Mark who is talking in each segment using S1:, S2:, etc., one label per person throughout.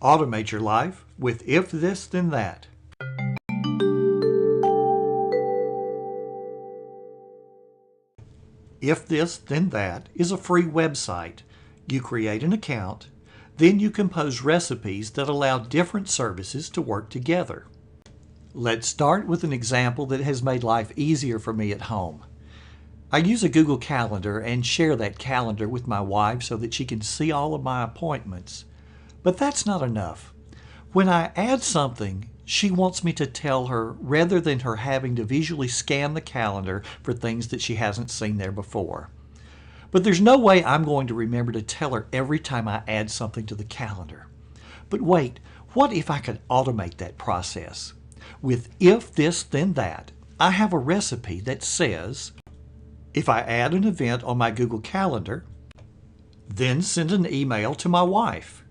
S1: Automate your life with If This Then That. If This Then That is a free website. You create an account, then you compose recipes that allow different services to work together. Let's start with an example that has made life easier for me at home. I use a Google Calendar and share that calendar with my wife so that she can see all of my appointments. But that's not enough. When I add something, she wants me to tell her rather than her having to visually scan the calendar for things that she hasn't seen there before. But there's no way I'm going to remember to tell her every time I add something to the calendar. But wait, what if I could automate that process? With If This Then That, I have a recipe that says, if I add an event on my Google Calendar, then send an email to my wife.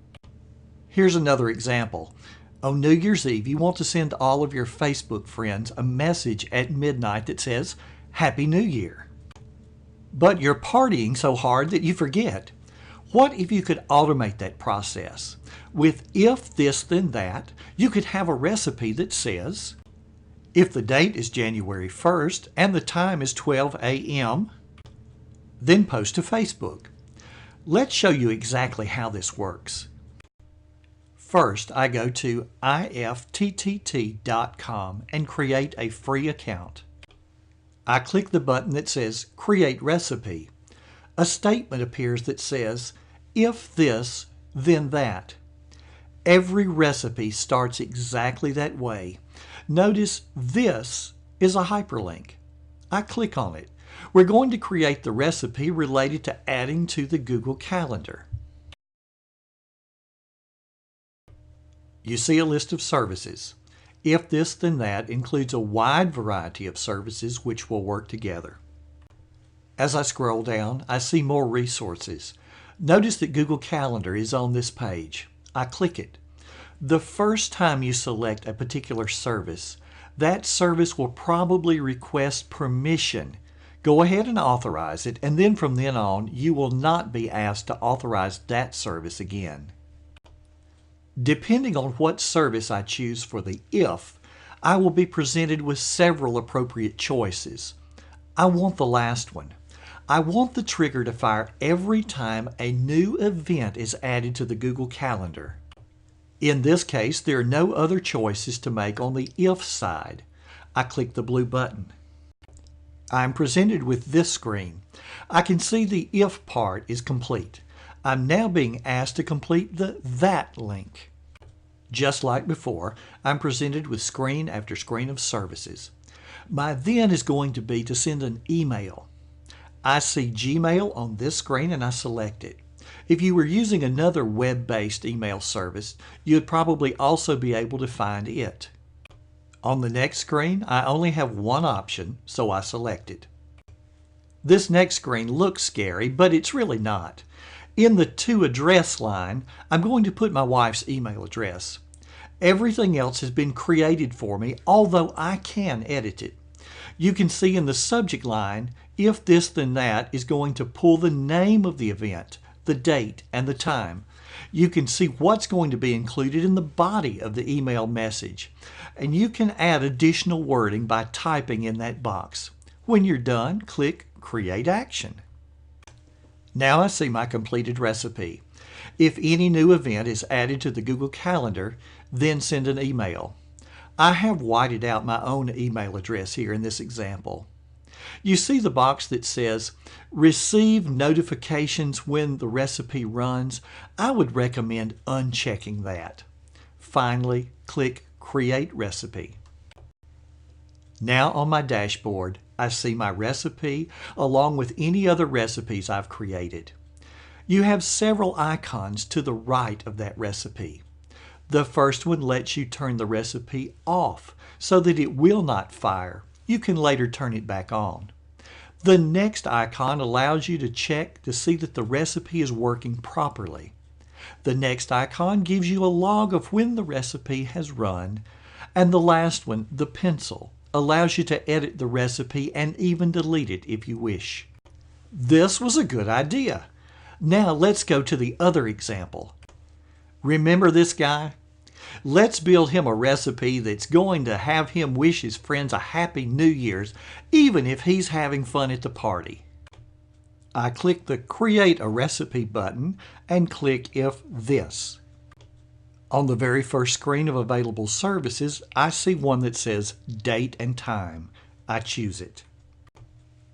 S1: Here's another example. On New Year's Eve, you want to send all of your Facebook friends a message at midnight that says, Happy New Year. But you're partying so hard that you forget. What if you could automate that process? With If This Then That, you could have a recipe that says, if the date is January 1st and the time is 12 a.m., then post to Facebook. Let's show you exactly how this works. First, I go to ifttt.com and create a free account. I click the button that says Create Recipe. A statement appears that says, if this, then that. Every recipe starts exactly that way. Notice this is a hyperlink. I click on it. We're going to create the recipe related to adding to the Google Calendar. You see a list of services. If This Then That includes a wide variety of services which will work together. As I scroll down, I see more resources. Notice that Google Calendar is on this page. I click it. The first time you select a particular service, that service will probably request permission. Go ahead and authorize it, and then from then on, you will not be asked to authorize that service again. Depending on what service I choose for the if, I will be presented with several appropriate choices. I want the last one. I want the trigger to fire every time a new event is added to the Google Calendar. In this case, there are no other choices to make on the if side. I click the blue button. I'm presented with this screen. I can see the if part is complete. I'm now being asked to complete the that link. Just like before, I'm presented with screen after screen of services. My then is going to be to send an email. I see Gmail on this screen and I select it. If you were using another web-based email service, you'd probably also be able to find it. On the next screen, I only have one option, so I select it. This next screen looks scary, but it's really not. In the To Address line, I'm going to put my wife's email address. Everything else has been created for me, although I can edit it. You can see in the subject line, If This Then That is going to pull the name of the event, the date, and the time. You can see what's going to be included in the body of the email message. And you can add additional wording by typing in that box. When you're done, click Create Action. Now I see my completed recipe. If any new event is added to the Google Calendar, then send an email. I have whited out my own email address here in this example. You see the box that says Receive notifications when the recipe runs. I would recommend unchecking that. Finally, click Create Recipe. Now on my dashboard, I see my recipe along with any other recipes I've created. You have several icons to the right of that recipe. The first one lets you turn the recipe off so that it will not fire. You can later turn it back on. The next icon allows you to check to see that the recipe is working properly. The next icon gives you a log of when the recipe has run. And the last one, the pencil, allows you to edit the recipe and even delete it if you wish. This was a good idea. Now let's go to the other example. Remember this guy? Let's build him a recipe that's going to have him wish his friends a happy New Year's, even if he's having fun at the party. I click the Create a Recipe button and click If This. On the very first screen of available services, I see one that says Date and Time. I choose it.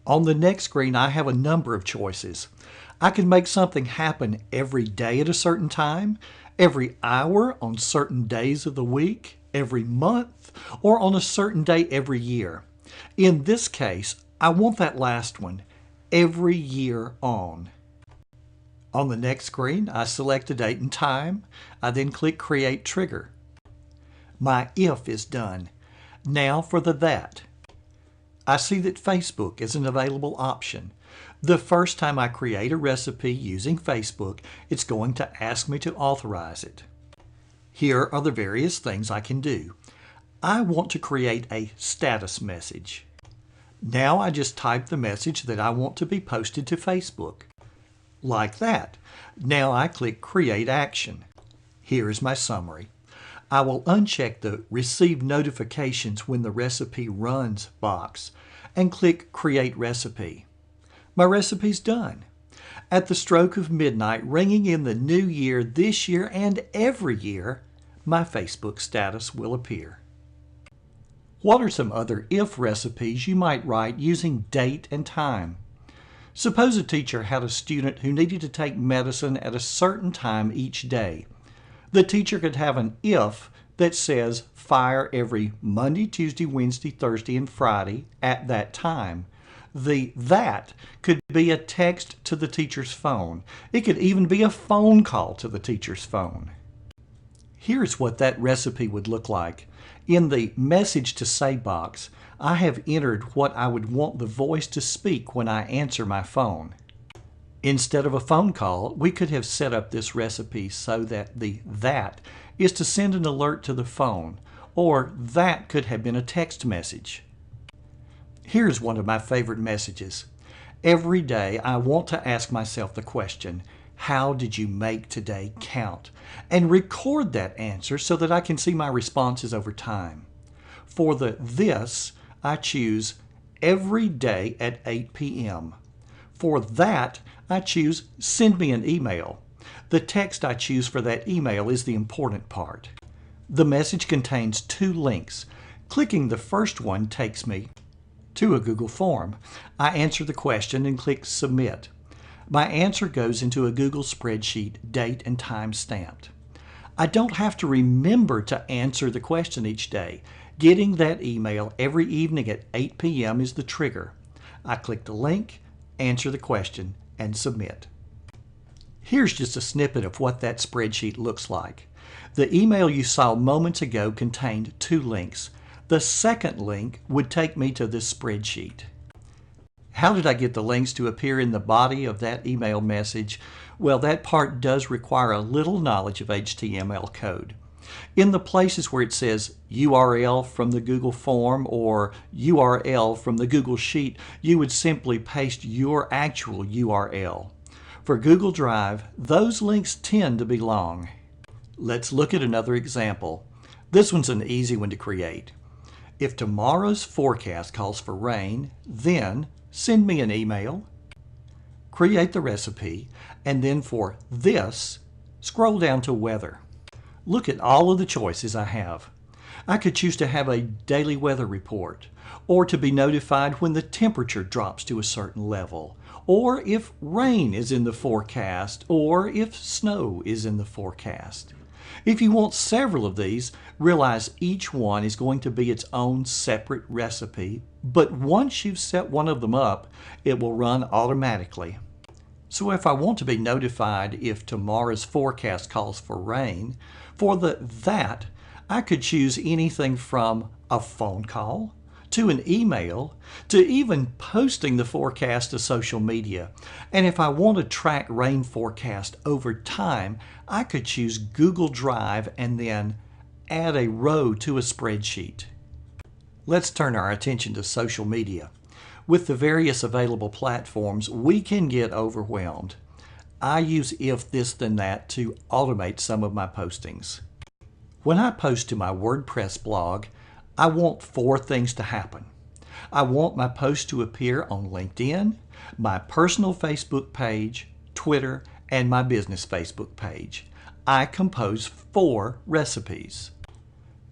S1: On the next screen, I have a number of choices. I can make something happen every day at a certain time, every hour on certain days of the week, every month, or on a certain day every year. In this case, I want that last one, every year on. On the next screen, I select a date and time. I then click Create Trigger. My if is done. Now for the that. I see that Facebook is an available option. The first time I create a recipe using Facebook, it's going to ask me to authorize it. Here are the various things I can do. I want to create a status message. Now I just type the message that I want to be posted to Facebook. Like that. Now I click Create Action. Here is my summary. I will uncheck the Receive Notifications when the recipe runs box and click Create Recipe. My recipe's done. At the stroke of midnight, ringing in the new year this year and every year, my Facebook status will appear. What are some other if recipes you might write using date and time? Suppose a teacher had a student who needed to take medicine at a certain time each day. The teacher could have an if that says fire every Monday, Tuesday, Wednesday, Thursday, and Friday at that time. The that could be a text to the teacher's phone. It could even be a phone call to the teacher's phone. Here's what that recipe would look like. In the Message to Say box, I have entered what I would want the voice to speak when I answer my phone. Instead of a phone call, we could have set up this recipe so that the that is to send an alert to the phone, or that could have been a text message. Here's one of my favorite messages. Every day I want to ask myself the question, how did you make today count? And record that answer so that I can see my responses over time. For the this, I choose every day at 8 p.m. For that, I choose send me an email. The text I choose for that email is the important part. The message contains 2 links. Clicking the first one takes me to a Google form. I answer the question and click Submit. My answer goes into a Google spreadsheet, date and time stamped. I don't have to remember to answer the question each day. Getting that email every evening at 8 p.m. is the trigger. I click the link, answer the question, and submit. Here's just a snippet of what that spreadsheet looks like. The email you saw moments ago contained 2 links. The second link would take me to this spreadsheet. How did I get the links to appear in the body of that email message? Well, that part does require a little knowledge of HTML code. In the places where it says URL from the Google form or URL from the Google Sheet, you would simply paste your actual URL. For Google Drive, those links tend to be long. Let's look at another example. This one's an easy one to create. If tomorrow's forecast calls for rain, then send me an email, create the recipe, and then for this, scroll down to weather. Look at all of the choices I have. I could choose to have a daily weather report, or to be notified when the temperature drops to a certain level, or if rain is in the forecast, or if snow is in the forecast. If you want several of these, realize each one is going to be its own separate recipe, but once you've set one of them up, it will run automatically. So if I want to be notified if tomorrow's forecast calls for rain, for the that, I could choose anything from a phone call, to an email, to even posting the forecast to social media. And if I want to track rain forecast over time, I could choose Google Drive and then add a row to a spreadsheet. Let's turn our attention to social media. With the various available platforms, we can get overwhelmed. I use if this then that to automate some of my postings. When I post to my WordPress blog, I want 4 things to happen. I want my post to appear on LinkedIn, my personal Facebook page, Twitter, and my business Facebook page. I compose 4 recipes.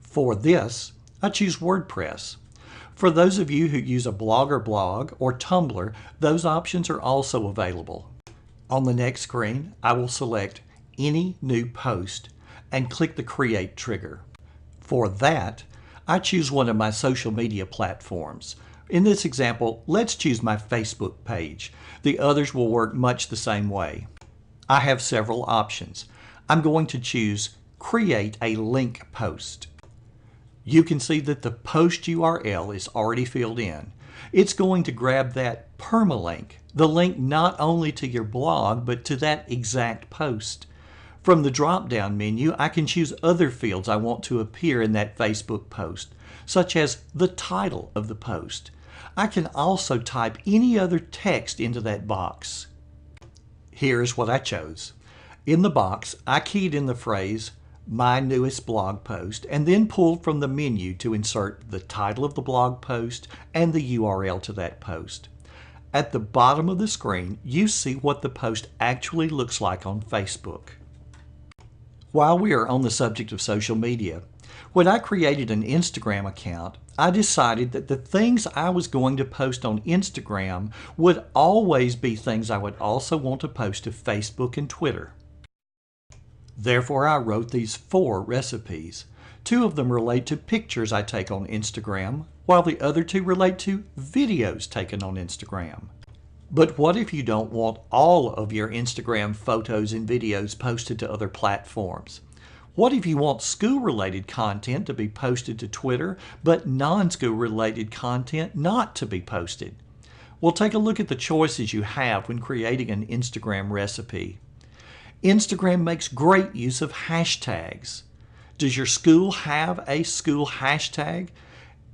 S1: For this, I choose WordPress. For those of you who use a Blogger blog or Tumblr, those options are also available. On the next screen, I will select any new post and click the Create trigger. For that, I choose one of my social media platforms. In this example, let's choose my Facebook page. The others will work much the same way. I have several options. I'm going to choose Create a Link Post. You can see that the post URL is already filled in. It's going to grab that permalink, the link not only to your blog, but to that exact post. From the drop-down menu, I can choose other fields I want to appear in that Facebook post, such as the title of the post. I can also type any other text into that box. Here's what I chose. In the box, I keyed in the phrase, "My newest blog post," and then pulled from the menu to insert the title of the blog post and the URL to that post. At the bottom of the screen, you see what the post actually looks like on Facebook. While we are on the subject of social media, when I created an Instagram account, I decided that the things I was going to post on Instagram would always be things I would also want to post to Facebook and Twitter. Therefore, I wrote these 4 recipes. 2 of them relate to pictures I take on Instagram, while the other 2 relate to videos taken on Instagram. But what if you don't want all of your Instagram photos and videos posted to other platforms? What if you want school-related content to be posted to Twitter, but non-school related content not to be posted? Well, take a look at the choices you have when creating an Instagram recipe. Instagram makes great use of hashtags. Does your school have a school hashtag?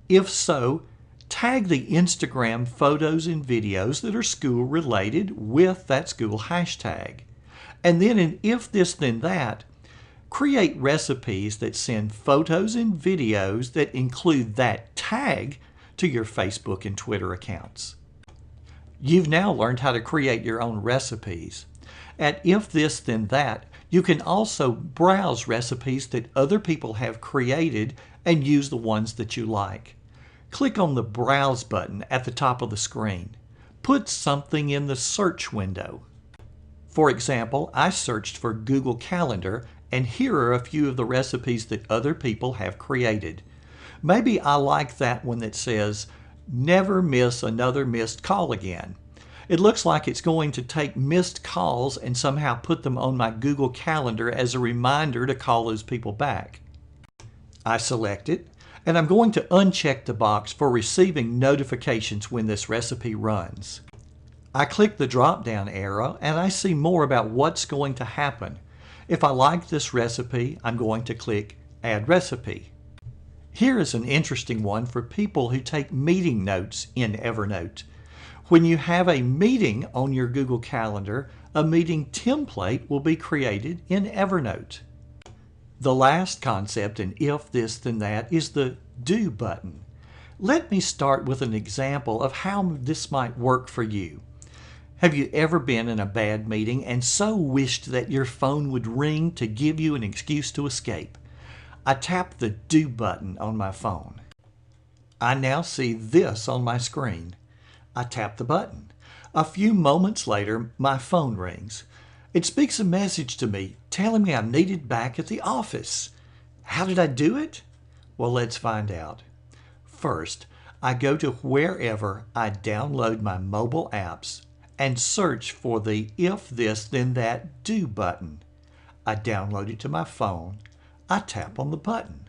S1: If so, tag the Instagram photos and videos that are school related with that school hashtag. And then in If This Then That, create recipes that send photos and videos that include that tag to your Facebook and Twitter accounts. You've now learned how to create your own recipes. At If This Then That, you can also browse recipes that other people have created and use the ones that you like. Click on the Browse button at the top of the screen. Put something in the search window. For example, I searched for Google Calendar, and here are a few of the recipes that other people have created. Maybe I like that one that says, "Never miss another missed call again." It looks like it's going to take missed calls and somehow put them on my Google Calendar as a reminder to call those people back. I select it, and I'm going to uncheck the box for receiving notifications when this recipe runs. I click the drop-down arrow and I see more about what's going to happen. If I like this recipe, I'm going to click Add Recipe. Here is an interesting one for people who take meeting notes in Evernote. When you have a meeting on your Google Calendar, a meeting template will be created in Evernote. The last concept in If This Then That is the Do button. Let me start with an example of how this might work for you. Have you ever been in a bad meeting and so wished that your phone would ring to give you an excuse to escape? I tap the Do button on my phone. I now see this on my screen. I tap the button. A few moments later, my phone rings. It speaks a message to me telling me I'm needed back at the office. How did I do it? Well, let's find out. First, I go to wherever I download my mobile apps and search for the If This Then That Do button. I download it to my phone. I tap on the button.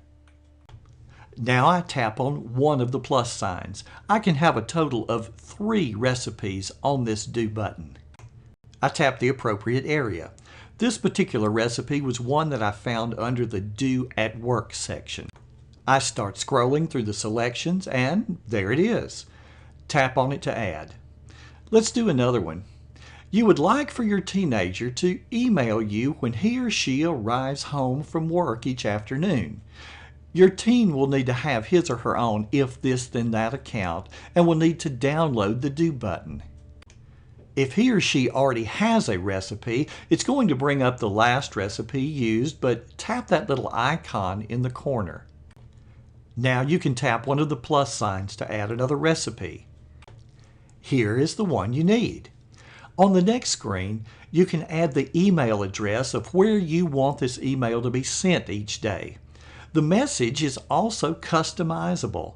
S1: Now I tap on one of the plus signs. I can have a total of 3 recipes on this Do button. I tap the appropriate area. This particular recipe was one that I found under the Do at Work section. I start scrolling through the selections and there it is. Tap on it to add. Let's do another one. You would like for your teenager to email you when he or she arrives home from work each afternoon. Your teen will need to have his or her own If This Then That account and will need to download the Do button. If he or she already has a recipe, it's going to bring up the last recipe used, but tap that little icon in the corner. Now you can tap one of the plus signs to add another recipe. Here is the one you need. On the next screen, you can add the email address of where you want this email to be sent each day. The message is also customizable.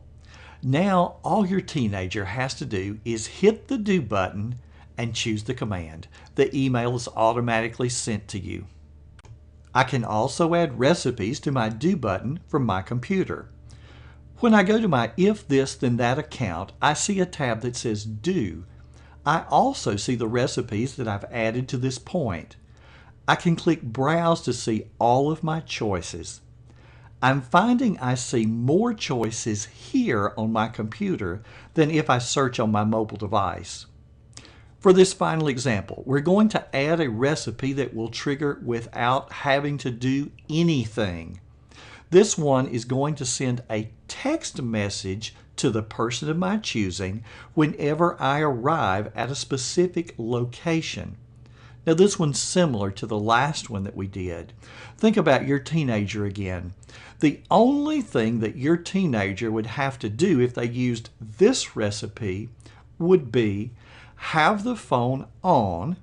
S1: Now all your teenager has to do is hit the Do button and choose the command. The email is automatically sent to you. I can also add recipes to my Do button from my computer. When I go to my If This Then That account, I see a tab that says Do. I also see the recipes that I've added to this point. I can click Browse to see all of my choices. I'm finding I see more choices here on my computer than if I search on my mobile device. For this final example, we're going to add a recipe that will trigger without having to do anything. This one is going to send a text message to the person of my choosing whenever I arrive at a specific location. Now this one's similar to the last one that we did. Think about your teenager again. The only thing that your teenager would have to do if they used this recipe would be have the phone on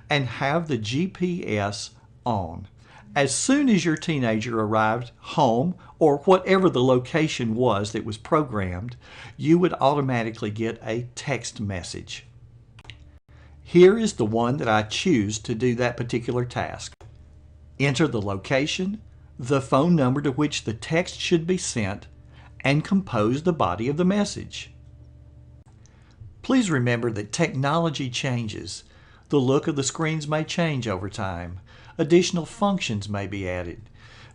S1: and have the GPS on. As soon as your teenager arrived home or whatever the location was that was programmed, you would automatically get a text message. Here is the one that I choose to do that particular task. Enter the location, the phone number to which the text should be sent, and compose the body of the message. Please remember that technology changes. The look of the screens may change over time. Additional functions may be added.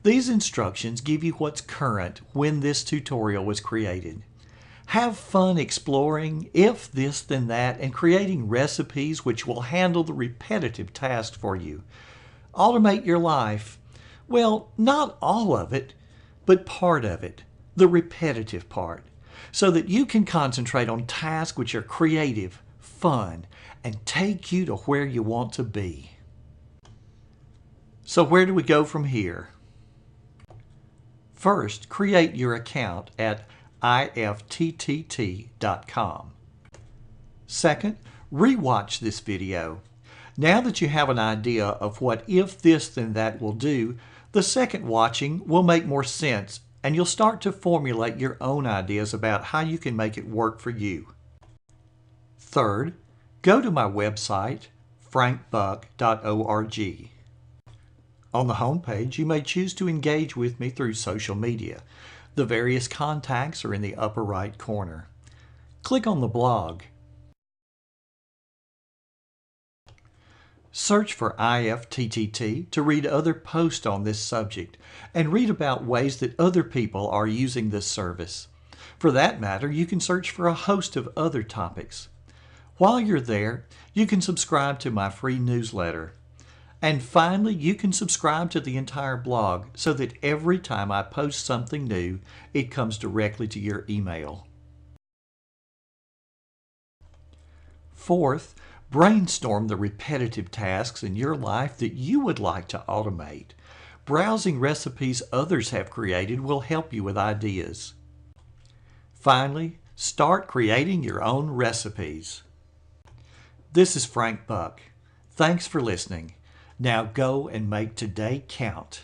S1: These instructions give you what's current when this tutorial was created. Have fun exploring If This Then That and creating recipes which will handle the repetitive task for you. Automate your life. Well, not all of it, but part of it, the repetitive part, so that you can concentrate on tasks which are creative, fun, and take you to where you want to be. So where do we go from here? First, create your account at ifttt.com. Second, rewatch this video. Now that you have an idea of what If This Then That will do, the second watching will make more sense and you'll start to formulate your own ideas about how you can make it work for you. Third, go to my website, frankbuck.org. On the home page, you may choose to engage with me through social media. The various contacts are in the upper right corner. Click on the blog. Search for IFTTT to read other posts on this subject and read about ways that other people are using this service. For that matter, you can search for a host of other topics. While you're there, you can subscribe to my free newsletter. And finally, you can subscribe to the entire blog so that every time I post something new, it comes directly to your email. Fourth, brainstorm the repetitive tasks in your life that you would like to automate. Browsing recipes others have created will help you with ideas. Finally, start creating your own recipes. This is Frank Buck. Thanks for listening. Now go and make today count.